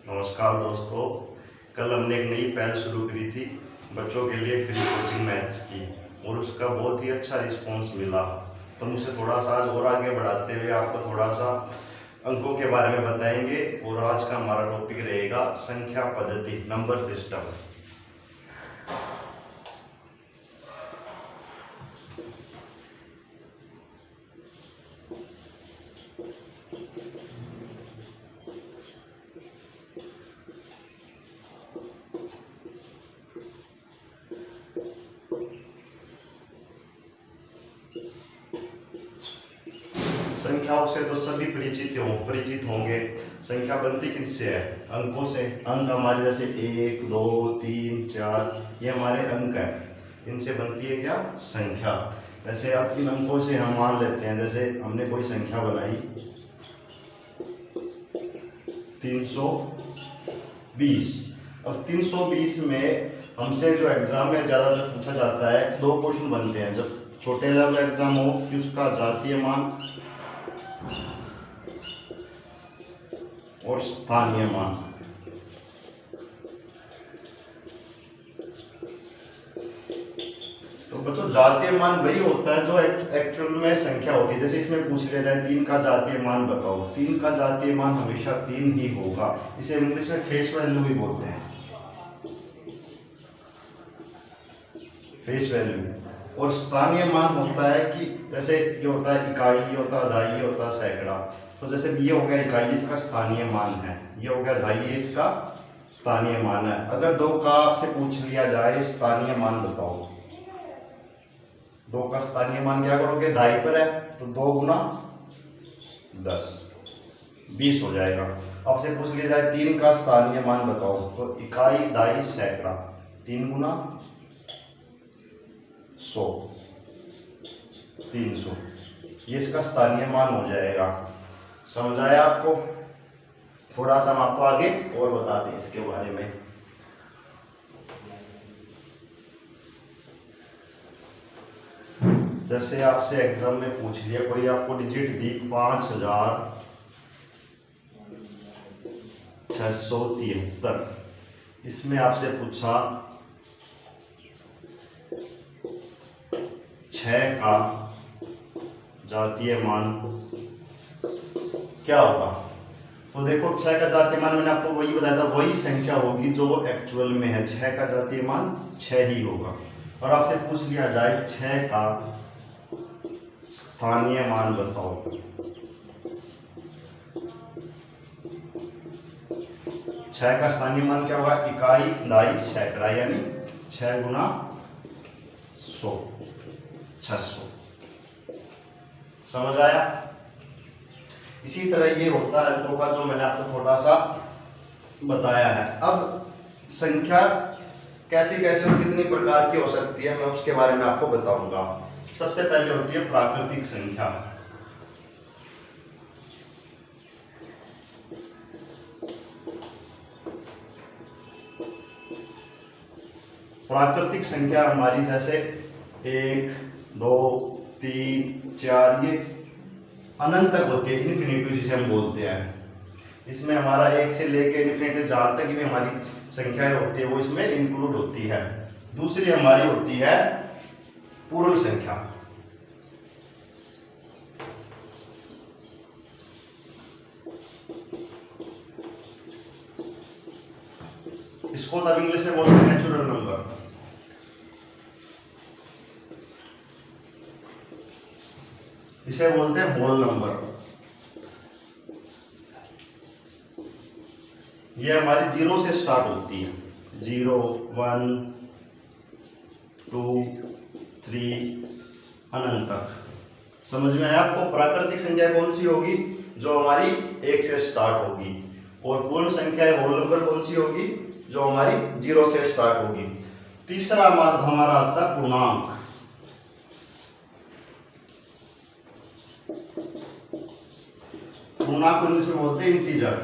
नमस्कार दोस्तों। कल हमने एक नई पहल शुरू करी थी बच्चों के लिए फ्री कोचिंग मैथ्स की, और उसका बहुत ही अच्छा रिस्पांस मिला। तो मुझे थोड़ा सा आज और आगे बढ़ाते हुए आपको थोड़ा सा अंकों के बारे में बताएंगे। और आज का हमारा टॉपिक रहेगा संख्या पद्धति, नंबर सिस्टम। संख्याओं से तो सभी परिचित होंगे। संख्या बनती किससे है? अंकों से। अंक हमारे जैसे 1, 2, 3, 4 ये हमारे अंक हैं। इनसे बनती है क्या? संख्या। जैसे अब इन अंकों से हम मान लेते हैं, जैसे हमने कोई संख्या बनाई 320। अब 320 में हमसे जो एग्जाम में ज़्यादातर पूछा जाता है, दो क्वेश्चन बनते हैं जब छोटे लेवल एग्जाम हो कि उसका जातीय मान और स्थानीय मान। तो बच्चों जातीय मान वही होता है जो एक्चुअल में संख्या होती है। जैसे इसमें पूछ लिया जाए 3 का जातीय मान बताओ, 3 का जातीय मान हमेशा 3 ही होगा। इसे इंग्लिश में फेस वैल्यू भी बोलते हैं, फेस वैल्यू। और स्थानीय मान होता है कि जैसे ये होता है इकाई, ये होता है दहाई, ये होता है सैकड़ा। तो जैसे ये हो गया इकाई, इसका स्थानीय मान है, ये हो गया दहाई, इसका स्थानीय मान है। अगर 2 का से पूछ लिया जाए स्थानीय मान बताओ, 2 का स्थानीय मान क्या करोगे? दहाई पर है तो 2 गुना 10 20 हो जाएगा। अब से पूछ लिया जाए 3 का स्थानीय मान बताओ, तो इकाई, दहाई, सैकड़ा, 3 गुना 100 300, ये इसका स्थानीय मान हो जाएगा। समझ आया आपको? थोड़ा सा हम आपको आगे और बताते हैं इसके बारे में। जैसे आपसे एग्जाम में पूछ लिया, कोई आपको डिजिट दी 5673, इसमें आपसे पूछा 6 का जातीय मान क्या होगा? तो देखो 6 का जातीय मान मैंने आपको वही बताया था, वही संख्या होगी जो एक्चुअल में है। 6 का जातीय मान 6 ही होगा। और आपसे पूछ लिया जाए 6 का स्थानीय मान बताओ, 6 का स्थानीय मान क्या होगा? इकाई, दहाई, सैकड़ा, यानी 6 गुना 100 600। समझ आया? इसी तरह ये होता है अंकों का, जो मैंने आपको थोड़ा सा बताया है। अब संख्या कैसी कैसे और कितनी प्रकार की हो सकती है, मैं उसके बारे में आपको बताऊंगा। सबसे पहले होती है प्राकृतिक संख्या। प्राकृतिक संख्या हमारी जैसे 1, 2, 3, 4 ये अनंत तक होती है, इन्फिनिटी जिसे हम बोलते हैं। इसमें हमारा 1 से लेकर इन्फिनिटी जहाँ तक भी हमारी संख्याएं होती है वो इसमें इंक्लूड होती है। दूसरी हमारी होती है पूर्ण संख्या। इसको तब इंग्लिश में बोलते हैं नेचुरल नंबर। इसे बोलते हैं होल नंबर। ये हमारी 0 से स्टार्ट होती है, 0, 1, 2, 3 अनंत तक। समझ में आया आपको? प्राकृतिक संख्या कौन सी होगी? जो हमारी 1 से स्टार्ट होगी। और पूर्ण संख्या होल नंबर कौन सी होगी? जो हमारी 0 से स्टार्ट होगी। तीसरा हमारा आता है पूर्णांक। पूर्णांक को इंग्लिश में बोलते हैं इंटीजर।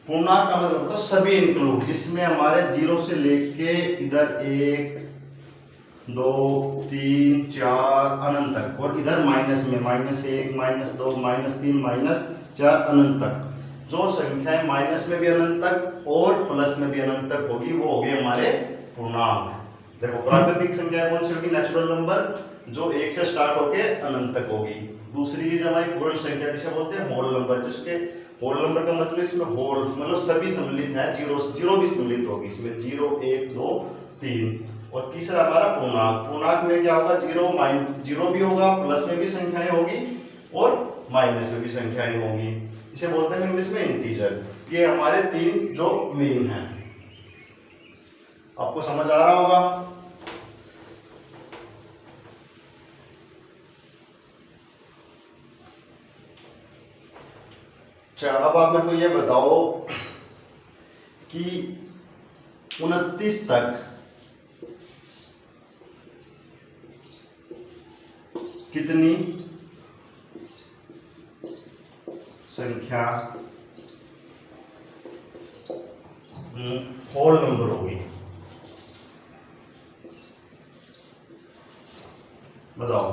पूर्णांक का मतलब होता है सभी इंक्लूड, जिसमें हमारे 0 से लेके इधर 1, 2, 3, 4 अनंत तक, और इधर माइनस में -1, -2, -3, -4 अनंत तक। जो संख्याएं माइनस में भी अनंत तक और प्लस में भी अनंत तक होगी वो होगी हमारे पूर्णांक। देखो प्राकृतिक संख्या कौन सी होगी, नेचुरल नंबर, जो 1 से स्टार्ट होके अनंत तक होगी। दूसरी चीज हमारी पूर्ण संख्या जिसे बोलते हैं होल नंबर, जिसके होल नंबर का मतलब इसमें होल मतलब सभी सम्मिलित है, जीरो जीरो भी सम्मिलित होगी इसमें, 0 1 2 3। और तीसरा हमारा पूर्णांक, पूर्णांक में क्या होगा, जीरो भी होगा, प्लस में भी संख्याएं होगी और माइनस में भी संख्याएं होंगी, इसे बोलते हैं इंग्लिश में इंटीजर। ये हमारे 3 जो मेन है, आपको समझ आ रहा होगा। अच्छा अब आप मेरे को ये बताओ कि 29 तक कितनी संख्या होल नंबर होगी, बताओ।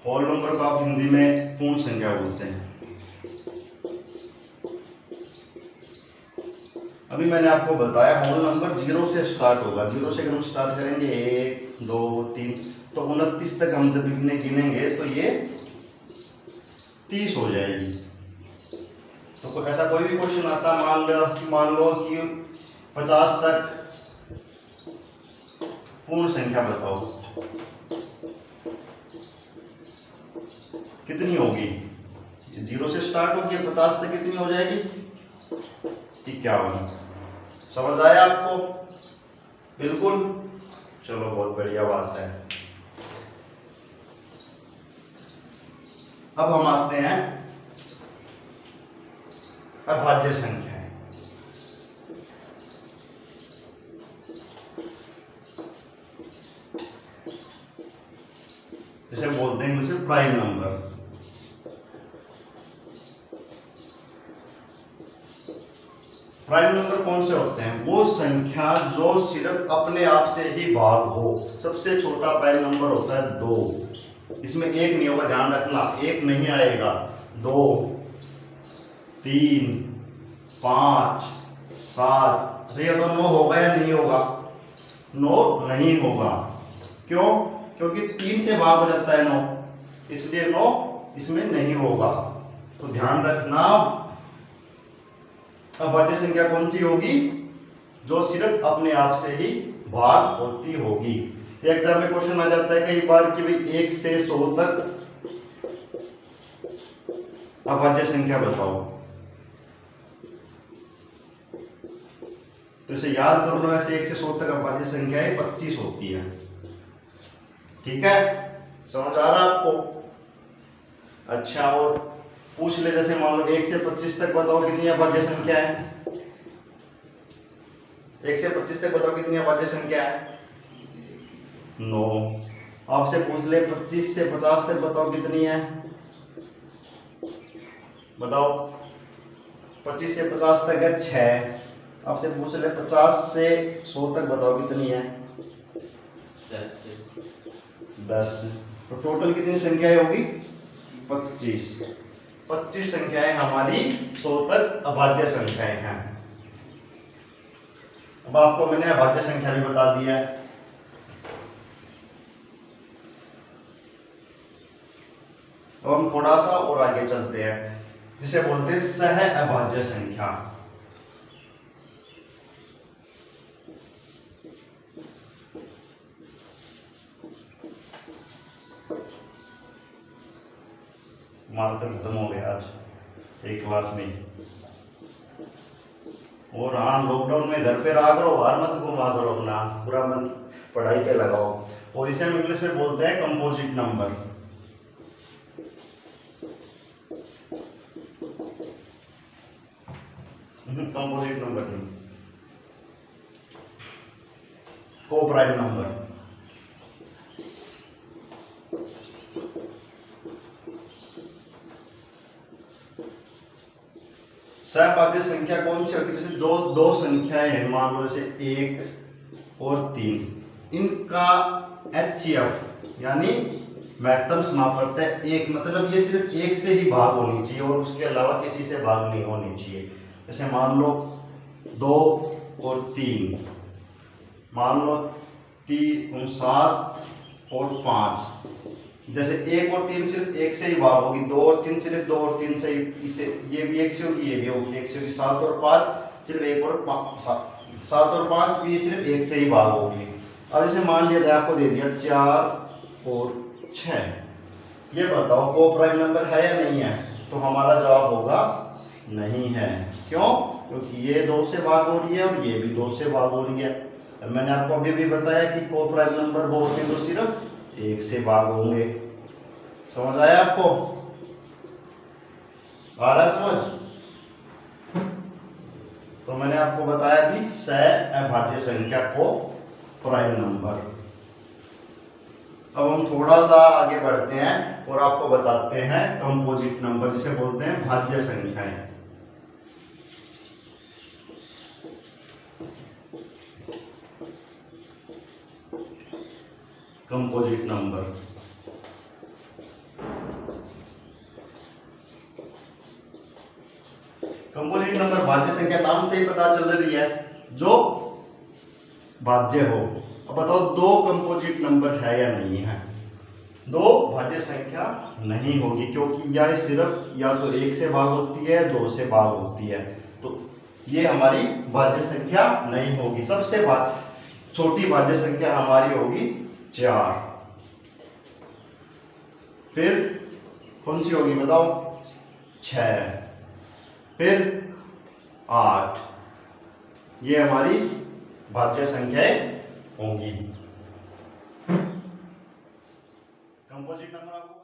होल नंबर को आप हिंदी में पूर्ण संख्या बोलते हैं। अभी मैंने आपको बताया होल नंबर 0 से स्टार्ट होगा, 0 से हम स्टार्ट करेंगे 1 2 3, तो 29 तक हम जब गिनेंगे तो ये 30 हो जाएगी। तो ऐसा कोई भी क्वेश्चन आता, मान लो कि 50 तक पूर्ण संख्या बताओ कितनी होगी, 0 से स्टार्ट होगी, 50 तक कितनी हो जाएगी, 51। समझ आया आपको? बिल्कुल, चलो बहुत बढ़िया बात है। अब हम आते हैं अभाज्य संख्याएं। जिसे बोलते हैं इंग्लिश में प्राइम नंबर। प्राइम नंबर कौन से होते हैं, वो संख्या जो सिर्फ अपने आप से ही भाग हो। सबसे छोटा प्राइम नंबर होता है 2, इसमें 1 नहीं होगा, ध्यान रखना, 1 नहीं आएगा, 2 3 5 7, ये तो 9 होगा या नहीं होगा, 9 नहीं होगा। क्यों? क्योंकि 3 से भाग हो जाता है 9, इसलिए 9 इसमें नहीं होगा। तो ध्यान रखना, अभाज्य संख्या कौन सी होगी, जो सिर्फ अपने आप से ही भाग होती होगी। एग्जाम में क्वेश्चन आ जाता है कई बार कि भाई 1 से 100 तक अभाज्य संख्या बताओ, तो इसे याद कर लो। ऐसे 1 से 100 तक अभाज्य संख्याएं 25 होती है। ठीक है, समझ आ रहा आपको? अच्छा, और पूछ ले, जैसे मान लो 1 से 25 तक बताओ कितनी अभाज्य संख्या है, 1 से 25 तक बताओ कितनी अभाज्य संख्या है, 9। आपसे पूछ ले 25 से 50 तक बताओ कितनी है, बताओ। 25 से 50 तक है 6। आपसे पूछ ले 50 से 100 तक बताओ कितनी है, 10। तो टोटल कितनी संख्याएं होगी, 25। 25 संख्याएं हमारी 100 तक अभाज्य संख्याएं हैं। अब आपको मैंने अभाज्य संख्या भी बता दिया है। अब हम थोड़ा सा और आगे चलते हैं, जिसे बोलते हैं सह अभाज्य संख्या। मार्कर खत्म हो गया आज एक क्लास में। और हाँ, लॉकडाउन में घर पे रहा करो, बाहर मत घुमा करो, अपना पूरा मन पढ़ाई पे लगाओ। और इसे हम इंग्लिश में बोलते हैं कंपोजिट नंबर। कंपोजिट नंबर नहीं, को प्राइम नंबर। सहअभाज्य संख्या कौन सी होती है, जैसे जो 2 संख्याएं हैं, मान लो जैसे 1 और 3, इनका HCF यानी महत्तम समापवर्त है एक, मतलब ये सिर्फ एक से ही भाग होनी चाहिए और उसके अलावा किसी से भाग नहीं होनी चाहिए। जैसे मान लो 2 और 3, मान लो 7 और 5, जैसे 1 और 3 सिर्फ एक से ही भाग होगी, 2 और 3 सिर्फ 2 और 3 से ही, इससे ये भी एक से होगी, ये भी होगी एक से होगी। 7 और 5 सिर्फ 1 और 7 और 5 भी सिर्फ एक से ही भाग होगी। अब इसे मान लिया जाए आपको दे दिया 4 और 6, ये बताओ को प्राइम नंबर है या नहीं है? तो हमारा जवाब होगा नहीं है। क्यों? क्योंकि ये 2 से भाग हो रही है और ये भी 2 से भाग हो रही है। मैंने आपको अभी भी बताया कि को प्राइम नंबर वो होते हैं तो सिर्फ एक से भाग होंगे। समझ आया आपको? आ रहा है समझ? तो मैंने आपको बताया भी अभाज्य संख्या को प्राइम नंबर। अब हम थोड़ा सा आगे बढ़ते हैं और आपको बताते हैं कंपोजिट नंबर, जिसे बोलते हैं भाज्य संख्याएं। कंपोजिट नंबर, कंपोजिट नंबर भाज्य संख्या नाम से ही पता चल रही है, जो भाज्य हो। अब बताओ 2 कंपोजिट नंबर है या नहीं है? 2 भाज्य संख्या नहीं होगी, क्योंकि यह सिर्फ या तो 1 से भाग होती है, 2 से भाग होती है, तो ये हमारी भाज्य संख्या नहीं होगी। सबसे छोटी भाज्य संख्या हमारी होगी 4। फिर कौन सी होगी बताओ? 6, फिर 8, ये हमारी भाज्य संख्याएं होंगी। कंपोजिट नंबर आपको